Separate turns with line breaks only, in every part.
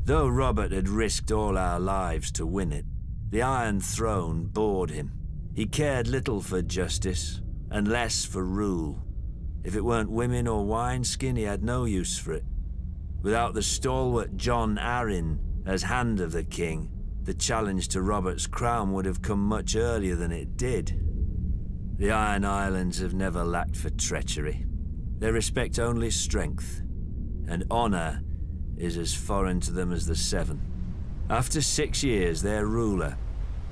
Though Robert had risked all our lives to win it, the Iron Throne bored him. He cared little for justice, and less for rule. If it weren't women or wineskin, he had no use for it. Without the stalwart Jon Arryn as Hand of the King, the challenge to Robert's crown would have come much earlier than it did. The Iron Islands have never lacked for treachery. They respect only strength, and honor is as foreign to them as the Seven. After 6 years, their ruler,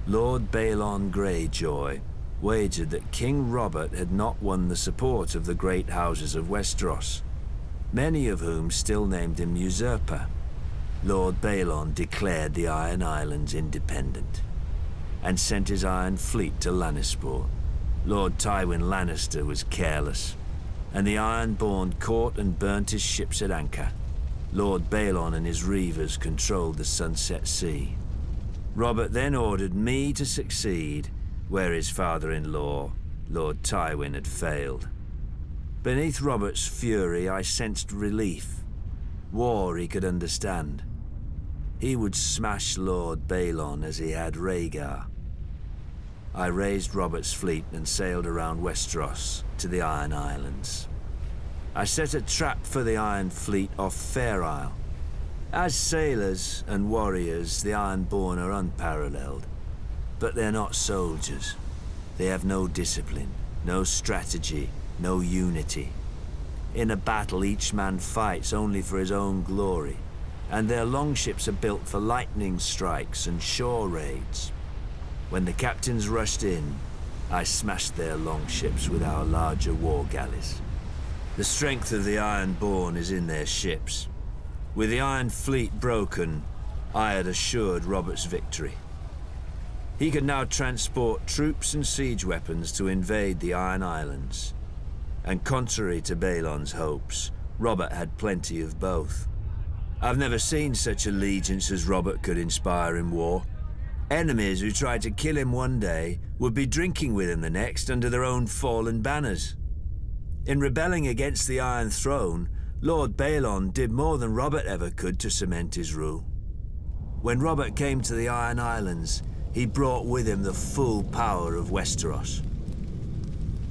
Lord Balon Greyjoy, wagered that King Robert had not won the support of the great houses of Westeros, many of whom still named him usurper. Lord Balon declared the Iron Islands independent and sent his Iron Fleet to Lannisport. Lord Tywin Lannister was careless, and the Ironborn caught and burnt his ships at anchor. Lord Balon and his reavers controlled the Sunset Sea. Robert then ordered me to succeed where his father-in-law, Lord Tywin, had failed. Beneath Robert's fury, I sensed relief. War he could understand. He would smash Lord Balon as he had Rhaegar. I raised Robert's fleet and sailed around Westeros to the Iron Islands. I set a trap for the Iron Fleet off Fair Isle. As sailors and warriors, the Ironborn are unparalleled. But they're not soldiers. They have no discipline, no strategy, no unity. In a battle, each man fights only for his own glory, and their longships are built for lightning strikes and shore raids. When the captains rushed in, I smashed their longships with our larger war galleys. The strength of the Ironborn is in their ships. With the Iron Fleet broken, I had assured Robert's victory. He could now transport troops and siege weapons to invade the Iron Islands. And contrary to Balon's hopes, Robert had plenty of both. I've never seen such allegiance as Robert could inspire in war. Enemies who tried to kill him one day would be drinking with him the next under their own fallen banners. In rebelling against the Iron Throne, Lord Balon did more than Robert ever could to cement his rule. When Robert came to the Iron Islands, he brought with him the full power of Westeros.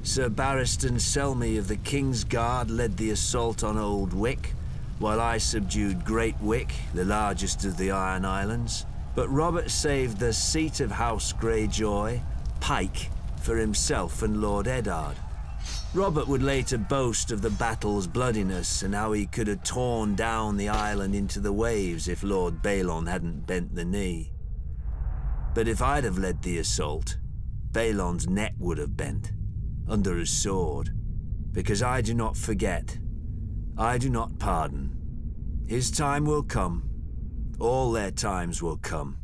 Sir Barristan Selmy of the King's Guard led the assault on Old Wick, while I subdued Great Wick, the largest of the Iron Islands. But Robert saved the seat of House Greyjoy, Pike, for himself and Lord Eddard. Robert would later boast of the battle's bloodiness and how he could have torn down the island into the waves if Lord Balon hadn't bent the knee. But if I'd have led the assault, Balon's neck would have bent, under his sword, because I do not forget, I do not pardon. His time will come, all their times will come.